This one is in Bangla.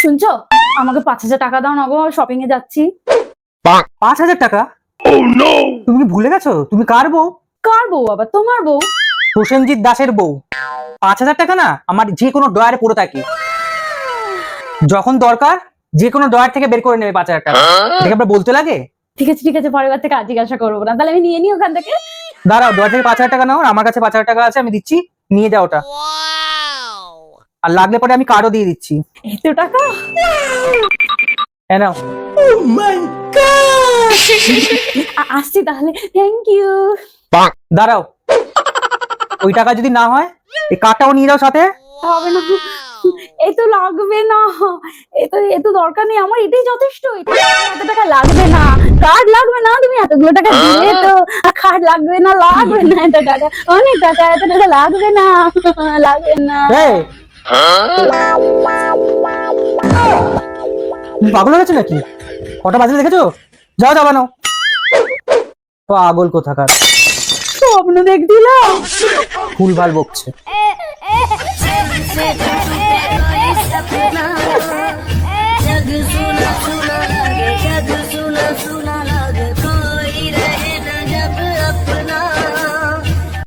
শুনছো, আমাকে 5,000 টাকা দাও না গো, শপিং এ যাচ্ছি। 5,000 টাকা? তুমি কি ভুলে গেছো তুমি কার বউ? কার বউ আবার? তোমার বউ। প্রসেনজিৎ দাসের বউ। 5,000 টাকা না আমার যে কোনো ড্রয়ারে পড়ে থাকে, যখন দরকার যে কোনো ড্রয়ার থেকে বের করে নেবে 5,000 টাকা। এটাকে আপনার বলতে লাগে? ঠিক আছে ঠিক আছে, পরের বার থেকে আর জিজ্ঞাসা করবো না, তাহলে আমি নিয়ে নিই ওখান থেকে। দাঁড়াও, ড্রয়ার থেকে 5,000 টাকা নাও, আর আমার কাছে 5,000 টাকা আছে, আমি দিচ্ছি, নিয়ে যাও ওটা। আর লাগলে পরে আমি কার্ডও দিয়ে দিচ্ছি। এত টাকা? হ্যাঁ নাও। আসছি তাহলে, থ্যাংক ইউ। দাঁড়াও, ওই টাকা যদি না হয় এই কার্ডটাও নিয়ে যাও সাথে। হবে না, এই তো লাগবে না, এ তো দরকার নেই আমার, এটাই যথেষ্ট। এত টাকা লাগবে না, কার্ড লাগবে না, তুমি এতগুলো টাকা দিলে তো। কার্ড লাগবে না, লাগবে না এত টাকা, অনেক টাকা, এত টাকা লাগবে না, লাগবে না। এই, তুমি পাগল হয়ে গেছো নাকি? কটা বাজে দেখেছো? যাও যাও বানাও। পাগল কোথাকার, স্বপ্ন দেখছিলাম। ভুলভাল বকছে। जग सुना सुना